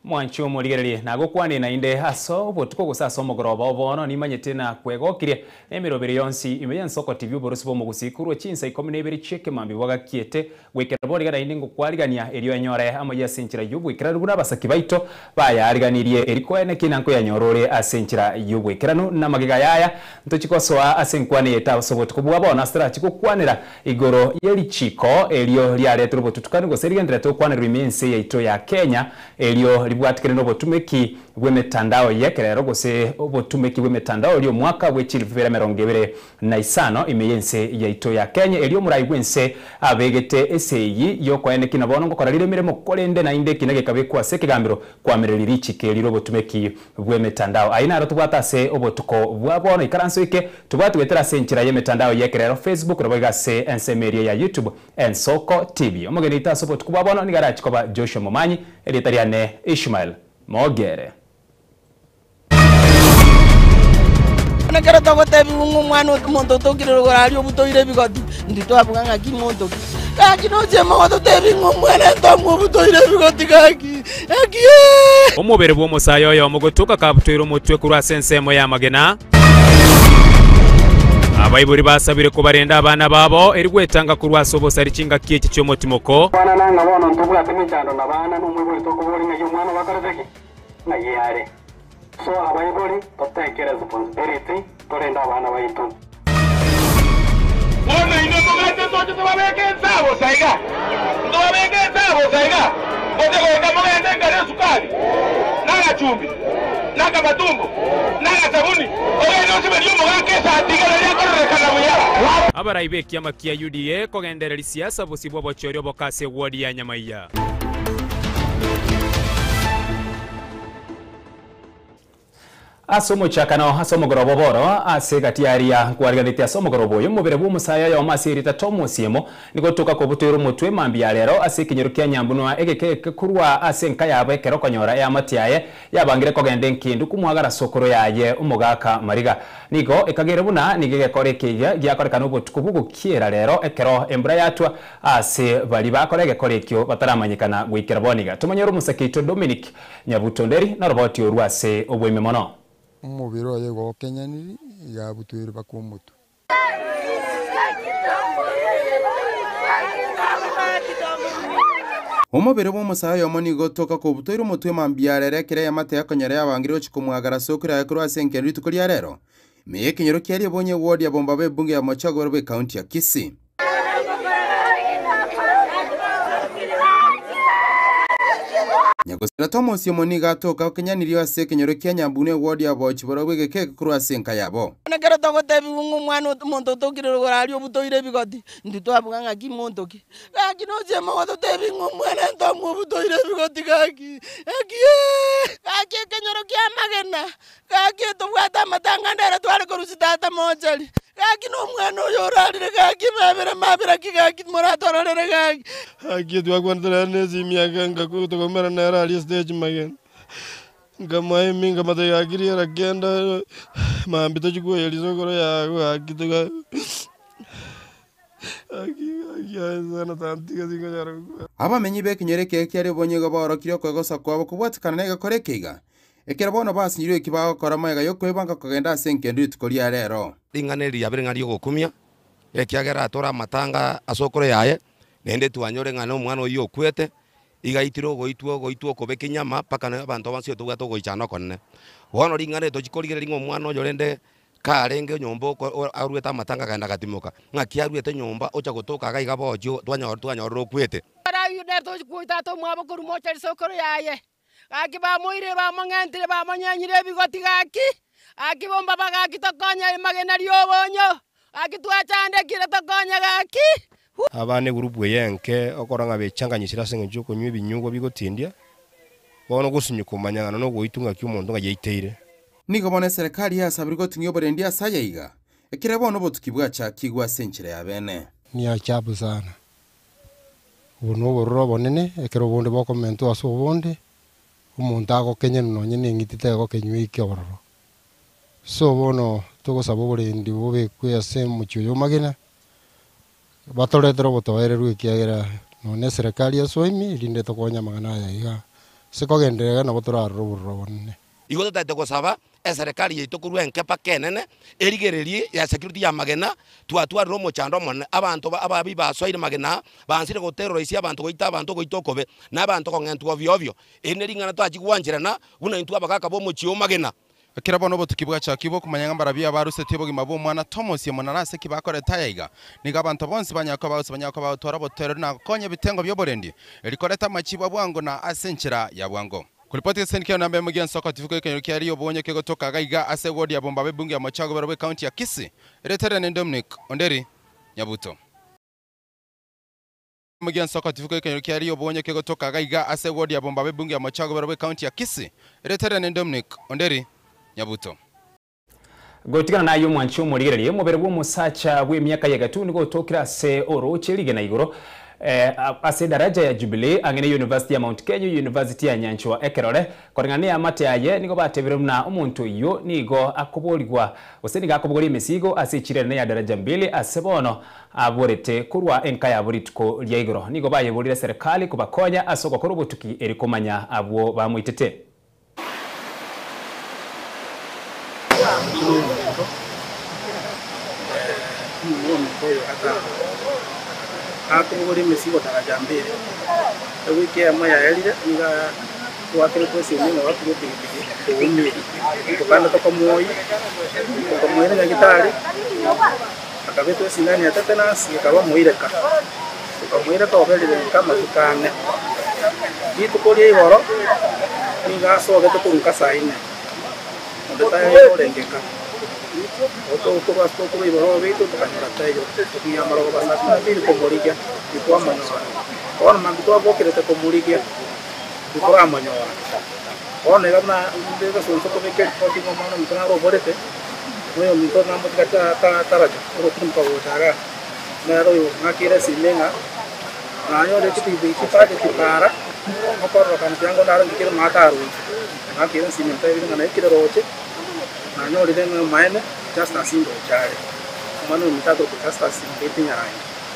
mwancho murigererie na gukwane na inde aso botuko gusasa omogoroba obono nimanyete na kwegokirie emirobere yonsi imeya Soko TV borusibo mugusikuru chinsa 12 cheke mambi wagakiete gwekera borigara inde ngokwarigania elio enyore amoya senchira yubu ikira ruguna basaki baito bayariganirie eriko ene kinanko yanyorore asenchira yubu ikirano na magiga yaya ntochikosoa asenkwane eta sobotuko bwabona astra chikukwanira igoro yelichiko elio liaretro botutukani goserigendera to kwanira imense yaito ya Kenya elio libwatikire no botumeki bw'emitandao yekerero gose obotumeki bw'emitandao elio mwaka bw'echilivera 2025 imeyense yaito ya Kenya elio murai gwense abegete eseyi yoko ene kinabono ngokorarire miremo kolende na inde kinage kabekwa sekigambiro kwa miriri chike elio botumeki bw'emitandao aina arotubwata se obotuko bwabona ikaranso ike tubwatu wetera senchira y'emitandao yekerero Facebook roboga se ensemeria ya YouTube en Soko TV omugeni itaso botuko bwabona nigara chikoba Joshua Momanyi elitariane Ishmael Mogere nakera togotebi umwana muntu tokirero ari obutoire bigoti ndito abuganga ki muntu kaki no je moto tebi umwana tomu obutoire bigoti kaki aki omubere bwo musayo yo mugotuka kabutoire umutwe kuri asensemo ya magena abayiburi basabire ko barenda abana babo erigwetanga kurwasobo sari kinga kiye cyo motimoko bana nanga bono ntubura timichando na bana numwe to kubori nge mwana bakarezeki na yare so abayiburi totekere responsibility torenda abana bayitu bona ino tugate tocho tubabeke nsabo saiga bote ko kamugende ngare sukari naga chumbi naga matumbo naga sabuni oyo no sibelio mugake sa tigala ya korrekana muya abarayibeki amakia UDA kogendereri siasa busibwo bochorio bokase wodi ya Nyamaiya asomo chakano asomo goroboro asegatiaria kwariganite asomo gorobo yo mubere bwo musaya yo masirita tomosiemo nigotoka ko butero mutwe mambi ya lero asekinyeru kya nyambunwa egeke kurwa asenka yabe kero konyora ya matiaye yabangire ko gende nkindu kumwagara sokoro yaye umugaka mariga nigo ekagere buna nigege korekeya gyakorekana ubutuku bugukiera lero ekero embra yatwa ase bali bakorege korekyo bataramanyikana gwikera boniga tumanyero musakito Dominic Nyabutonderi na roboti orwase obwememono umubiro yego Kenyaniri ya butwire bakumutu umubiro bw'umusayo yomoni gotoka ko butwire umutwe mambyarere kire yamate yakonyere yabangiro chikumwagara sokura yakuru asenkeri tukuri rero meye kinyero kyari bonye ward ya Bombabe bunge ya Mochagoro be county ya Kisii Nyagosira Thomas Yomoni gatoka Kenyaniri wase kinyoro kya Nyambune ward ya Bochiboro bwegeke kuru asenka yabo nakera togotebi umwana muntu tokirero ari obutoire bigoti ndito abuganga ki muntu ki kaki no je moto tebi umwana tomu obutoire bigoti kaki aki kenyoro kya magena kaki tubwata matanga ndere twari korusitata mochali kaki no mwana oyo rarire kaki mabira kaki moratorore kaki aki twakwanira nezi miaka ngakutokomera na ali stage magen ngamai minga mate yakiri rakenda mambito chikuwa yalizokoro ya akitoka sana tantika zinganyara abamenyi be kinyereke kyari bonye gabaro kiro kwegosa kwabo kubwatikana nega korekega ekera bono basinyirwe kibaho koramayega yokwebanga kugenda asenkendu tukoria rero ringaneri yabirengari yokumia ekyagera atora matanga asokoro yaye nende tuanyore ngana omwana oyo kwete igaitiro goitwo kobeka nyama paka na abantu abansio tugato goichana konne wono ringane to chikorigere ringo omwana oyo rende karenge nyombo arweta matanga kaenda katimoka ngaki arwete nyomba ocha gotoka gaiga bojo twanyoro kwete ara yuder to kuita to mwabo kurumo chali sokoro yaye aki ba moire ba mangantire ba manyanyire bigoti gaki aki bomba bagaki tokonya magena ryobonyo aki twachande kire tokonya gaki abane gurupu yenke okoranga bechanganyisira sengejo kunywa ibinyugo bigotindia bono gusunyukumanyana no goitunga kyumuntu ngayeiteire nigo bone serikali yasabiriko tingyo borendia sayaiga ekire bono botukibwa cha kigwa senchire ya bene ni achabu sana uno borro bonene ekero bonde boko mento aso bonde umuntu ago Kenya no nyene ngitite go kenywa ikororo so bono togo sabo borendi bobe kwese muchuyo magena batoretero botoererwe kiagera none serikali yasoimi rinde tokonya magana ya iga sikogenderega nabo turarurubura bonene igo tutete gusaba serikali yitu kurwa enkepa kenene erigererie ya security ya magena twatwarira omochando monene abantu ababi basoire magena bansire guterrorize abantu goita abantu goitokobe na abantu kong'entwa ovyo ovyo ene ring'ana twachigwanjirana buna intu abagaka bomochio magena kira bono botuki bwacha kibo kumanya ngambara bia barusete bogima bo mwana Thomas yemonarase kibakore tayiga niga abantu bonse banyako bawutwara botero na konye bitengo byoborendi erikoreta machibo bwango na asenchira ya bwango kulipoti senke nambe mugian soko tifuko kenyo kiari obonye kego toka gaiga ase wodi ya bomba bunge ya Mochago Barwe county ya Kisii retere ne Dominic Onderi Nyabuto mugian soko tifuko kenyo kiari obonye kego toka gaiga ase wodi ya bomba bunge ya Mochago Barwe county ya Kisii retere ne Dominic Onderi Nyabuto gotigana na yo mwancho murigererie mubere bwo musacha bwe myaka ya gatu nigo tokira se oro chirige na igoro ase daraja ya Jubilee angene University ya Mount Kenya University ya Nyanchwa ekerore koringania amate yaye nigo batebere na omuntu yo nigo akuboligwa oseni gakubogori emisigo ase chirene ya daraja 2 ase bono aborete kurwa enka ya burituko lya igoro nigo bayeborire serikali kubakonya asoko korobotuki erikomanya abo bamwitete akubugura emisigo daraja 2 ewiki emwe yaerire niga twakire twesiumina wakugutigi tuumire tukanda tokomuoyi na gitari akabe twesingania tetenasi akaba muireka tukamuireka oberire kama tukane itukoria igoro niga soge tukurunka saine ndetaye orengeka oto kuba stoko iboro bitu tukanyora tayo tukiya marogo basa bili komurikia ikwa manyora ona mangito abokirete komurikia ikora manyora ona igana ndega sonso ko beke poti mo mano mtana ro borete moyo mito na mo tkata taraja ro tumpa wotaga na ro yo ngakira simenga na yo de kiti bi kipade kipara mokoro kan jango na ro ngikira mataru ngakira simenta ibinga na ikira roche na nyori denga maene just asindo chare mano mitato just asimbeti nyarai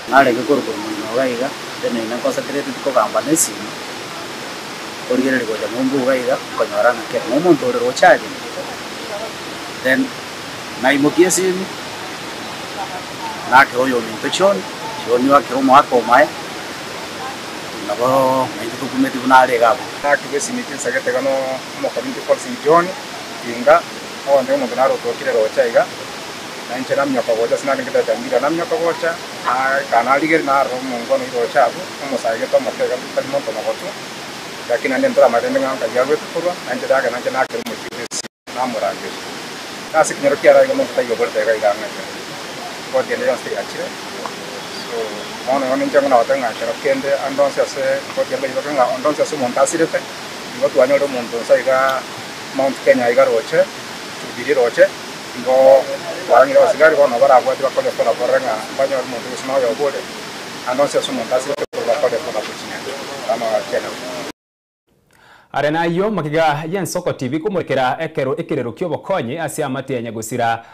nare ke korko mano gaiga dene na cosa create ko gamba nesi origere ko ja mumbu gaiga ko nyara na ke momo tore rochaje then nai mokiesi na ke oyo mintochon choni wa ke mo ako mai na bo mai to kumeti bunare gabo na ke simiti sagete gano mo community force joni inga awa ndio mtu naro tokire rochaiga na nche namnya pagoja sina ngita tambira namnya pagoja kana ligeri na ro mungono rochabu umusaige to motega kali monto magoto lakini ande ntora matende nganga yawe tukurwa nche daga nche nakere mutisi namurange kasi kinyoro kiara ngo monto tayo borte ga iganga ko tiene yo sti achire so ono nche ngana watanga chero kende andonse ase ko tiene yo nganga andonse ase montasirete ngo tuanyoro monto saiga Mount Kenya igaroche biri roche ngo wangi ro sigari kono bara kwati bakole kola korenga banyo muntu usino yo bode anonse sumontasi ko bakole kola kuchinya kama kena arena yo makiga yensoko TV kumurikira ekirero kyobokonyi ase amate ya Nyagusira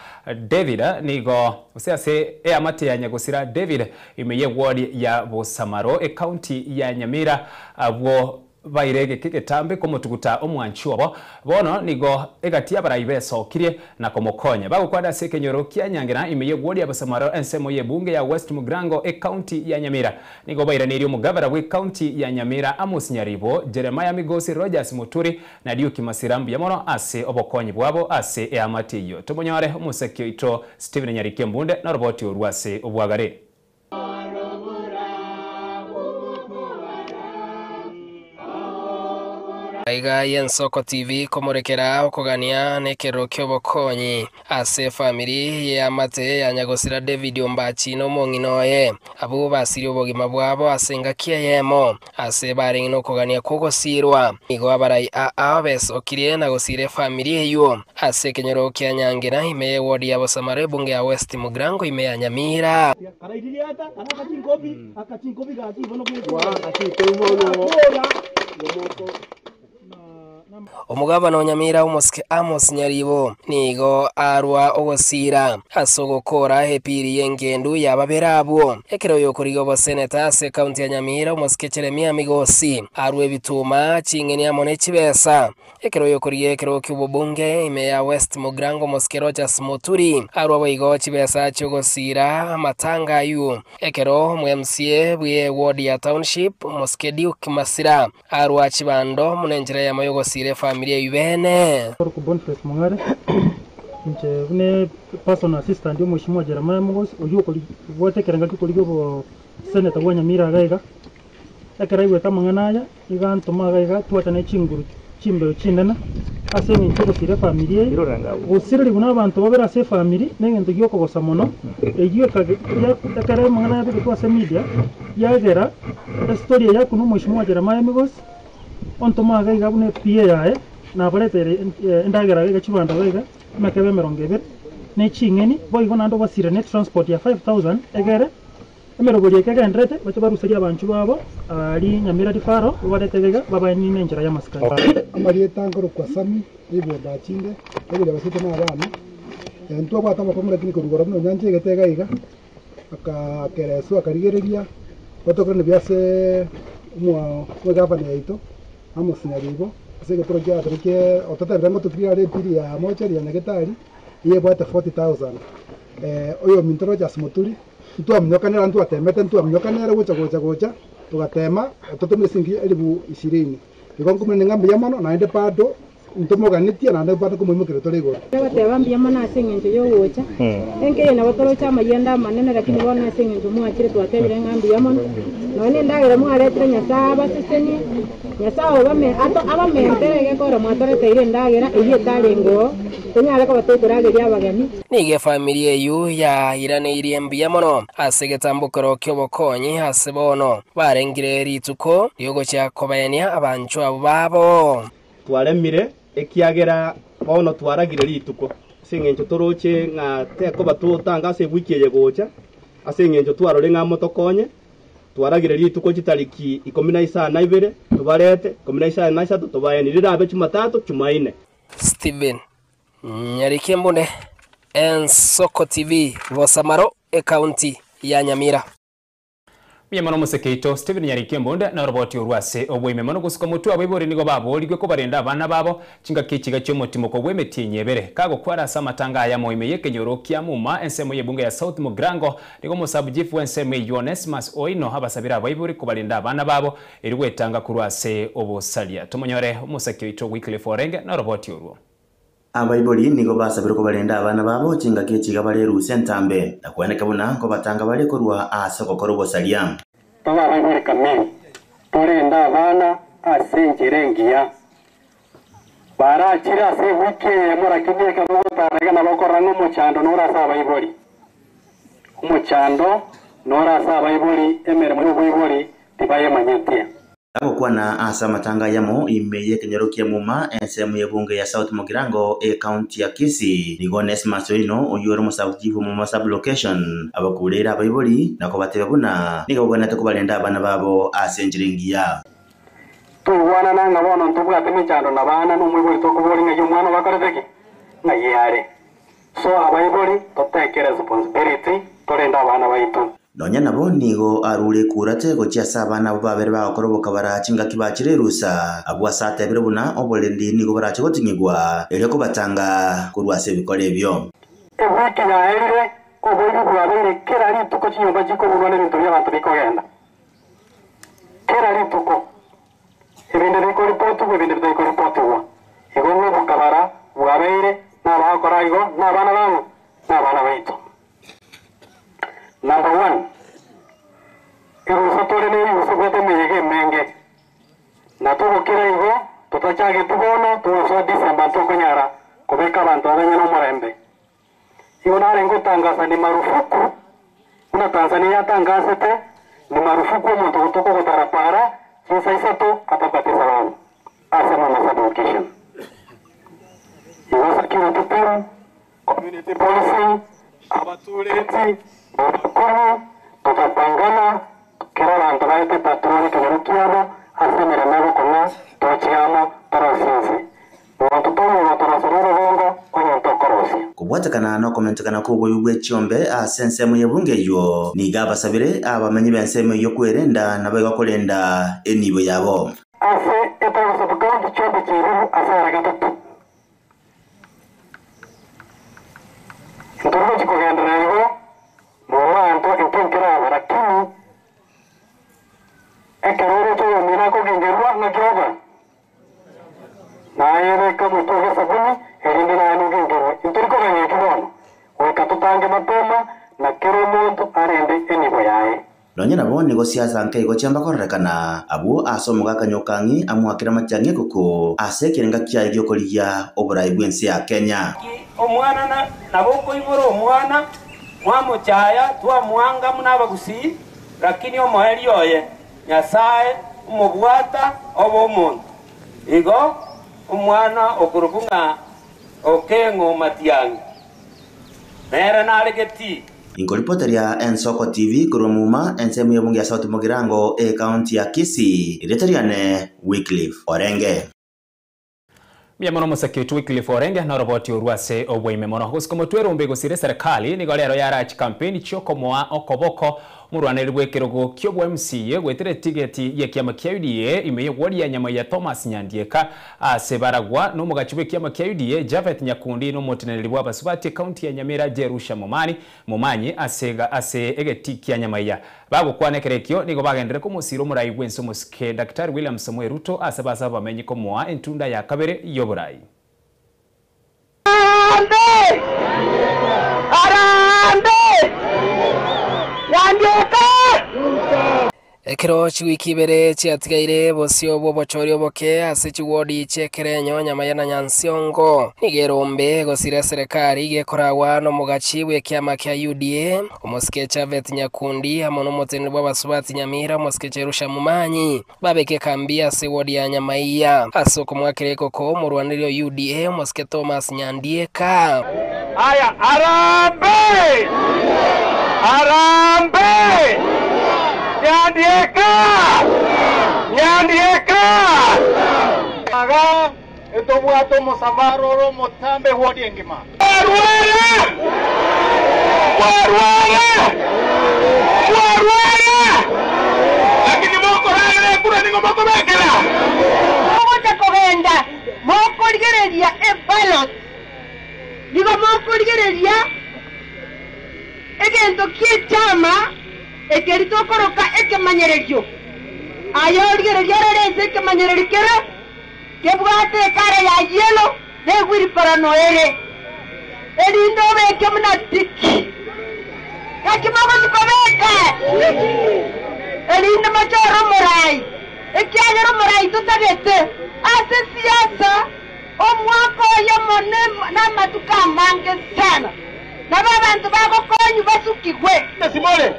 David nigo ase amate ya Nyagusira David imeye ward ya Bosamaro county ya Nyamira abo bairege kigetambe komutuguta omwanchuo bono nigo egati abarayibe sokirie na komokonya bagukwada sekenyoro kya nyangena imeye wodi abasamaro ensemo ye bunge ya West Mugrango county ya Nyamira nigo bairanirie omugabara we county ya Nyamira Amos Nyaribo Jeremiah Migosi Rogers Muturi na Diuki Masirambu yamono ase obokonyi bwabo ase amatiyo tubonyore umusekyo ito Steven Nyarike Mbunde na roboti orwase obwagare Aiga Yensoko TV komurekera okugania nekero kyobokonyi ase family ya mate ya Nyagusira David Ombachi no monginoye abo basiri obogima bwabo asenga kieyemo ase bari no kugania kugosirwa igo abarai abesokirie na gosire family eyo ase kenyero kya Nyangera ime wodi ya Bosamare bunge ya West Mugrango ime ya Nyamira omugabana Nyamira umuske Amos Nyaribo nigo arwa ogosira asogokora hepiri yengendu yababerabwo ekero yokorigo bo seneta se county ya Nyamira umuske Jeremia Migosi arwe bituma chingeni amone chibesa ekero yokoriye ekero kyububunge ime ya West Mugrango muske Rogers Muturi arwa boigo chibesa chogosira matanga yu ekero mu MCA bwe ward ya township muske Duke Masira arwa chibando munenjera ya mayogosire familia yubene ku Boniface Mungare nje ne personal assistant yo Mheshimiwa Jeremiah Migosi uyu ko vote keranga ko ligo senator wa Nyamira gaiga ekera iwe kamanganaya iganto magaiga twatane chinguru chimbe chinena ase ni chiko sire familia usiriri kuna abantu babera se family nengento gyoko gosa mono egiye ekera mangana yabe twase media yagera story ya kuno Mheshimiwa Jeremiah Migosi onto magaiga bune PA yae na barete endagera gaiga chibanda gaiga makebe merongebe ne chingeni boigo nando basire net transport ya 5000 egere emerogori ekegendrete bacho baruseria abanchu babo ali Nyamira difaro barete gaiga baba ni nenjera ya maskari amari tangoro kwa sami ibo bachinde ebile basite na abana ntwa kwa tama pamura kini kurugora no nyanje getega iga aka kereso akarigereria batokone byase mwa gavana yaito Amos Nyaribo asege project atrike otata rango tukria repiri ya mochari ya negetari iye bwate 40,000 oyo mintoro Rogers Muturi ntwa mnyokanera ntwa temete ntwa mnyokanera gocha tugatema totomire singi 20,000 igongo mene ngambi yamano na ende pado ntomoganitia na ende pado kumwimukire tolego bateba mbiyamana asengenje yo gocha engeye na batoro chama yenda manene lakini bona asengenje mwachire twatebire ngambi yamano none ndagera mwaretire nyasaba seseni nyasaba bame ato abamenterege kora mwatorete ire ndagera iye tarengo tenyara ko batokorage yabagani nige familia yu ya irane iri mbiyamano asegetambukoro kyobokonyi hasebono barengire rituko yogo cha kobayania abanchu abo babo twaremire ekiagera bono twaragire rituko sengenjo toroche nga teko batutanga se wikiye gocha asengenjo twarore nga motokonye twaragire rituko chitariki 12 tubarete 13 tubayanirira abe Jumatatu Jumaine. Steven Nyarikembone Ensoko TV Vosamaro county ya Nyamira. Miyamano musekeito Steven Nyarikembonde na roboti urwase obwime mono gusuka mutu abibori nigo babo ligwe ko barenda abana babo cinga kikiga cyo mutimo ko gwemeti nyebere kago kwara samatanga ya moime yekenyoro kya muma ensemo yebunga ya South Mugrango nigo musabujifu ensemo Yonesmas Oino habasabira abibori ko barenda abana babo erigwetanga kurwase obosalia tumonyore musekeito weekly forenge na roboti urwo abaiboli nigo basabira ko barenda abana babo cinga kikiga baleru sentambe nakwaneka buna ko batanga bale korwa asoko korobo salia toba baiboli kamili torenda abana asengerengia barakira se wike murakimye kabutaraga nabakoranga umuchando norasa baiboli umuchando norasa baiboli emere mu baiboli tibaye manyatia ako kwana asa matanga yamo imeye kenyerokia muma ensemu yebunge ya South Mugrango county ya Kisii Nigones Masoino oyoro musabujifu mu sub location abakulera abayiboli nako batebabuna nigabugana tukubalenda abana babo asenjiringia tuwana nanga bona ntubwa temechando nabana numwiboli tokuboli ngayo mwana bakorezeki ngayare so abayiboli totekere responsibility torenda abana baitu nonya nabo nigo arule kurate gocha sabana babere bakoroboka barachinga kibachire rusa abwa sate birebuna obolendi nigo barache gotinyigwa ere ko batanga kurwase bikole byo ewiki ya ere oboyu bwabere kera rituko chinyomba jiko burwane bintu by'abantu bikogenda kera rituko ibinde biko report ibinde biko report wa igonwe bukabara bwabere n'abakora igo n'abana bangu n'abana baitu. Number 1, irusatore ne yusukwete meyege menge na tubukira igo tutachage tubono tuso December tokonyara kubeka abantu abanyana murembe iyo narengo tangaza ni marufuku una Tanzania tangazete ni marufuku umuntu gutoko gutarapara sisa isato atapatisa abantu asema na education iwa security team community policing abatuleti bakuru tutapangana kila abantu baite patroni tunarukiamo asemera nabo kona tochiamo para usinzi kwatekana no komentekana ko boyugwe chiombe asensemo yebunge yo niga basabire abamenyi bensemo yo kwerenda nabo gakolenda enibo yabo ase etago sabukandi chombe chiru asara gatatu ntorgo chikogendera igo mwanto enkenkera barakini ekerere cyo mina ko gengerwa na kyoba na yere kama toge sabuni erinde na anu gengerwa intoriko ganye kibono wekatutange mapema na kero muntu arende enibo yae Lonye nabo nigo siasa nke igo chamba korekana abo asomuga kanyokangi amwakira macyange kuko asekirenga kya igyo koliya oburai bwensi ya Kenya omwana naboko iboro omwana mwamuchaya twa mwanga munabagusi lakini omoheri oye Nyasaye umubwata obo omuntu igo omwana okurukunga okengo matyange nera nalegeti Inkolipoteria Ensoko TV kurumuma ensemu yebunge ya Sauti Mugirango county ya Kisii ireteriane Wycliffe Orenge Miamono musaki Wycliffe Orenge na roboti urwase obwaime mono gusikomo twerumbe gusire serikali nigo lero yarachi campaign chyokomoa okoboko murwaneri bwekerogo kyobwa MCA gwetere tigeti ya kiama kya UDA imeye wodi ya nyama ya Thomas Nyandieka asebaragwa no mugachibwe kiama kya UDA Javeth Nyakundi no moteneri bwa basubati county ya Nyamira Jerusha Mumanyi ase egeti ya nyama ya bago kwanekerekyo nigo bagendere ko musiro murai bwenso musike Dr. William Samuel Ruto asabasa bamenyi ko moa entunda ya kabere yoburai Ekero chiwiki bere chiatigaire bosio bobochorio boke ase chiwodi chekerenyo nyama ya Nyansiongo nigerombe gosire serikali gekorawa no mugachi bwe kiama kya UDA omosike Javeth Nyakundi amono motene bwa basubati Nyamira mosike Jerusha Mumanyi babeke kambia ase wodi ya nyama iya asoko mwakereko ko murwaniro UDA mosike Thomas Nyandieka aya arambe Nyandieka aga eto bwato mosavaro ro motambe hodi engima warwara lakini moko rale kura ningo moko bekela moko kogenda moko ligereria e ballot digo moko ligereria egento kietama ekerito koroka ekemanyererio ayo ligereria rere ekemanyererio kebwate kare ya yelo negwiri paranoere elindo beke mnatiki kakimama tukobeka elindo machoro morai ekiagero morai tutabete ase siasa omwako ya mone na matuka mange sana na babantu bako konyu basukigwe simole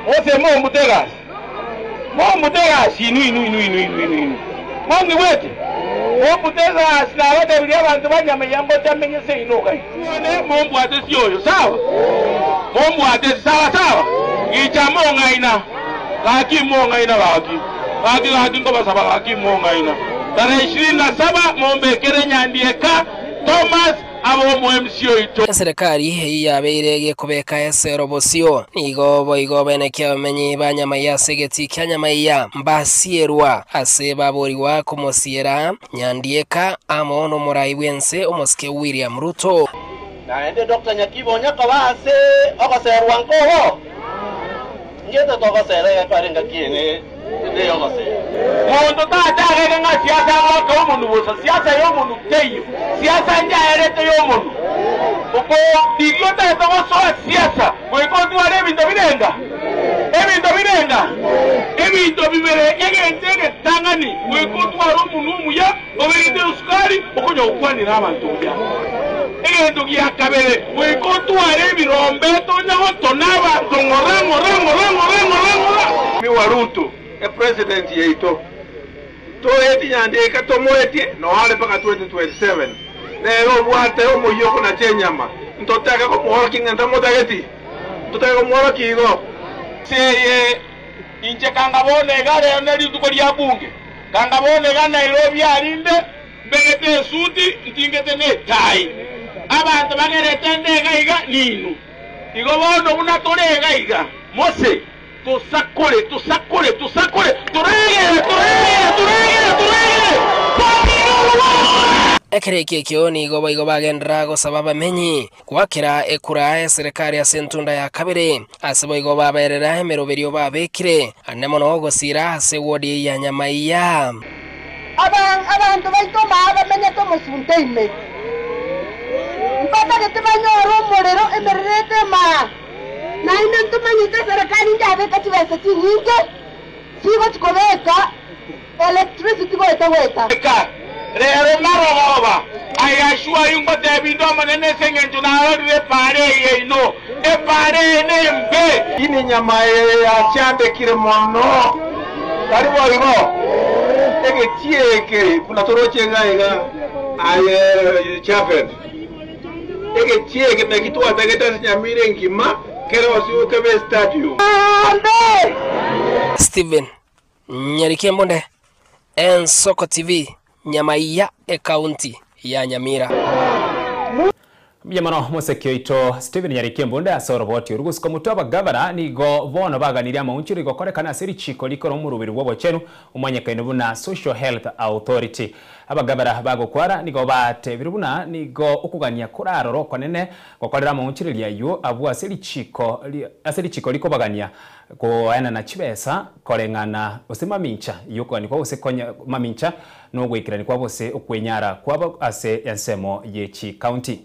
ose mombutegas inu mongi wete mombutegas na wete bili abantu banyama yambo tamenyese inoga ne mombwate siyoyo sawa mombwate sawa ichamonga ina laki monga ina laki ngoba saba laki monga ina tarehe 27 mombekere Nyandieka Thomas abo mu MCO ito serikali yabeire kubeka esero bosio nigo boigo benekya bamenyi banyama ya segeti kyanyama ya mbasierwa ase baboriwa kumosiera Nyandieka amono murai wense omosike William Ruto naende Dr. Nyakibo nyaka base okoserwa nkoho ngete tokosere parenga kiene ndeyo ngose mondo tatagege nga siasa ngoko omundu bosa siasa y'omundu teyo siasa njaerete y'omundu uko digyo tato so siasa kweko tware ebintu bibere egentege tangani kweko tware omundu omuya obegite usukari okonya okwanira abantu bya egento gyakabere kweko tware ebirombe tonyaho tonaba tongora mi waruto e president yeito to eti Nyandieka to moeti no hale paka 2027 nero bwate omuyo kuna chenyama ntotaka ko mohora kingenda motageti ntotaka ko mohora kigo seye inje kangabone gare neri tuko lya bunge kangabone ga Nairobi alinde mbegete suti ntingete ne tai abantu bagerete gaiga ninu igo bono una tore gaiga mose tusakore turege ekereki kioni igo bagendera gusaba bamenyi gwakira ekura serikali ya Sentunda ya kabiri asibo igo baberera emeroberio babekire anemono gusira ase wodi ya Nyamaiya abantu baitoma bamenye tomusunteime mpaka getibanyora umuriro emererete ma na ine ntumanyite serikali njabeka chibesa chinyinge sigo chikobeka electricity goeta rero maroba ayashua yungo debido manene sengenju na repare yeino epare nembe ini nyama ya chande kire mono karibu ibo ege tieke kuna toroche gaiga aye chapel ege tieke na kitu atageta nyamire ngima kero si ukebe statue Steven Nyarikembonde Ensoko TV Nyamaiya county ya Nyamira. Mjamano musekio ito Steven Nyarikembonde asoroboti urugusko mutaba governor nigo bono baganira maunchiri gokorekana siri chiko likoro mu rubiri rwabo chenu umanyakaine buna Social Health Authority abagabara bagokwara nigo bate birubuna nigo ukugania kuraroro konene gokorera maunchiri lyayo abu asiri chiko liko bagania ko ana na chibesa korengana osema mincha yuko ni kwa usekonya mamincha no gwikirani kwa bose ukwenyara kwa ase ensemo yechi county.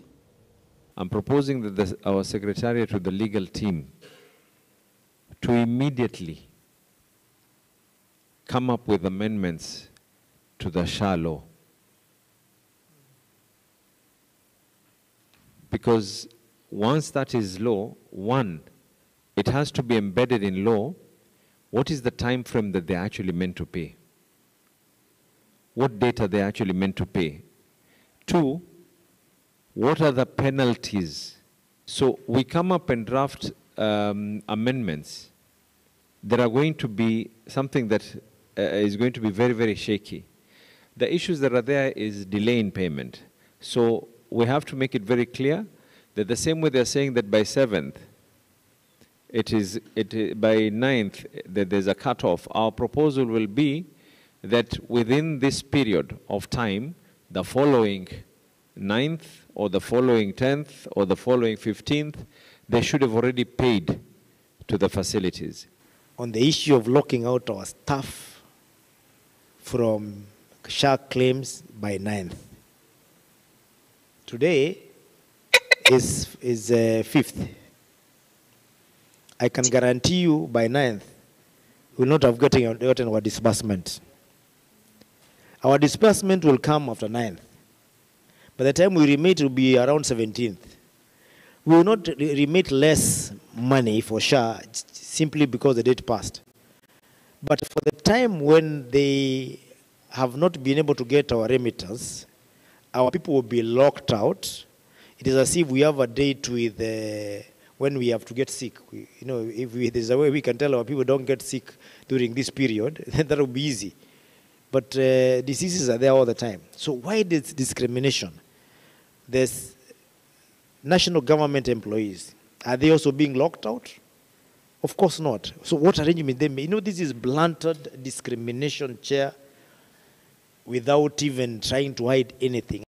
I'm proposing that our secretariat with the legal team to immediately come up with amendments to the SHA law. Because once that is law, one, it has to be embedded in law. What is the time frame that they're actually meant to pay? What date are they actually meant to pay? Two, what are the penalties? So we come up and draft amendments that are going to be something that is going to be very, very shaky. The issues that are there is delay in payment. So we have to make it very clear that the same way they're saying that by 7th, by 9th, that there's a cutoff. Our proposal will be that within this period of time, the following 9th or the following 10th or the following 15th, they should have already paid to the facilities. On the issue of locking out our staff from SHA claims by 9th. Today is 5th. I can guarantee you by 9th, we will not have gotten our disbursement. Our disbursement will come after 9th. By the time we remit, it will be around 17th. We will not remit less money for SHA simply because the date passed. But for the time when they have not been able to get our remittance, our people will be locked out. It is as if we have a date with when we have to get sick. If there's a way we can tell our people don't get sick during this period, then that will be easy. But diseases are there all the time. So why this discrimination? There's national government employees. Are they also being locked out? Of course not. So what arrangement they make? This is blunted discrimination, Chair, without even trying to hide anything.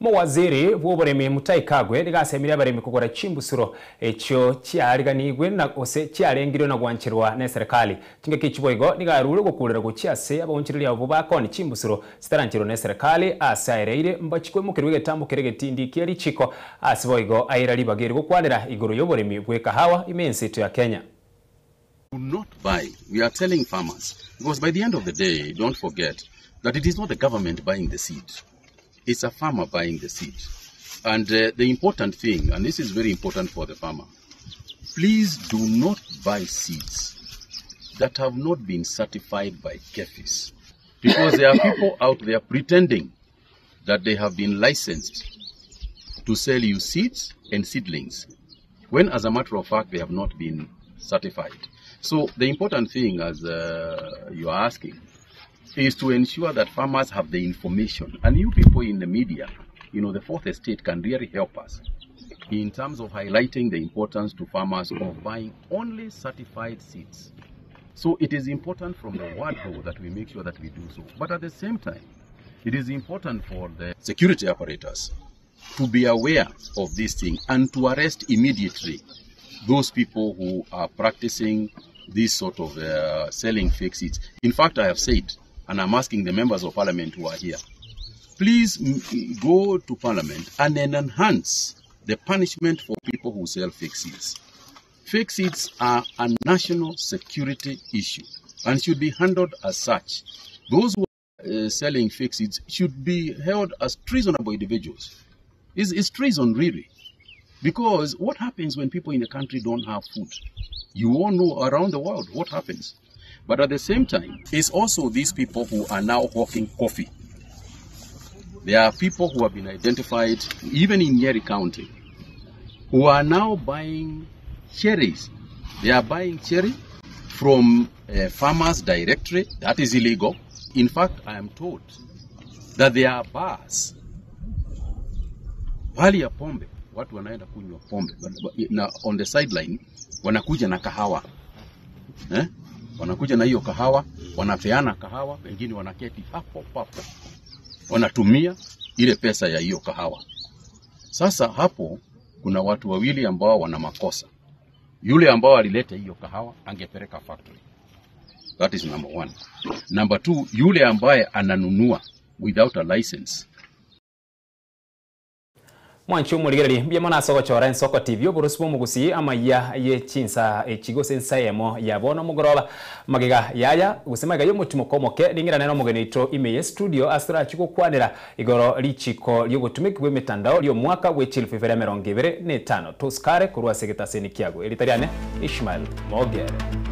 Waziri w'uburemi Mutahi Kagwe rigasemira abaremi kugora chimbusuro echo cyariganigwe na ose cyarengiro na gwanchirwa na serikali kinga kichiboigo nigarure gukurira gucyase abonchirira abo bakoni chimbusuro sitaranchiro na serikali asaire mbachikwe mukirwe getambukire getindi kiri chiko asiboigo aira libagere gukwanira igoro y'uburemi bwe kahawa imensi to ya Kenya. Do not buy. We are telling farmers, because by the end of the day, don't forget that it is not the government buying the seed. It's a farmer buying the seed. And the important thing, and this is very important for the farmer, please do not buy seeds that have not been certified by KEFIS. Because there are people out there pretending that they have been licensed to sell you seeds and seedlings, when as a matter of fact they have not been certified. So the important thing, as you are asking, is to ensure that farmers have the information. And you people in the media, the fourth estate can really help us in terms of highlighting the importance to farmers of buying only certified seeds. So it is important from the word go that we make sure that we do so. But at the same time, it is important for the security apparatus to be aware of this thing and to arrest immediately those people who are practicing this sort of selling fake seeds. In fact, I have said, and I'm asking the members of parliament who are here, please go to parliament and then enhance the punishment for people who sell fake seeds. Fake seeds are a national security issue and should be handled as such. Those who are selling fake seeds should be held as treasonable individuals. It's treason, really. Because what happens when people in the country don't have food? You all know around the world what happens. But at the same time, it's also these people who are now hawking coffee. There are people who have been identified, even in Nyeri County, who are now buying cherries. They are buying cherry from farmers directly. That is illegal. In fact, I am told that there are bars, pali ya pombe, watu wanaenda kunywa pombe, na on the sideline wanakuja na kahawa, wanakuja na hiyo kahawa, wanapeana kahawa, wengine wanaketi hapo papo, wanatumia ile pesa ya hiyo kahawa. Sasa hapo kuna watu wawili ambao wana makosa. Yule ambao alileta hiyo kahawa angepeleka factory. That is number one. Number two, yule ambaye ananunua without a license. Mwanchu muligereri mbia mwana soko chora en soko TV oburusibo mugusi amaya ye chinsa echigo sensayemo yabona mugoroba magiga yaya gusemaga yo mutimo komoke ningira neno mugenito imeye studio astra chiko kwanira igoro lichiko lyo gutumikwe mitandao lyo mwaka we 2025 tuskare kurwa segeta seni kiago elitariane Ishmael Mogere.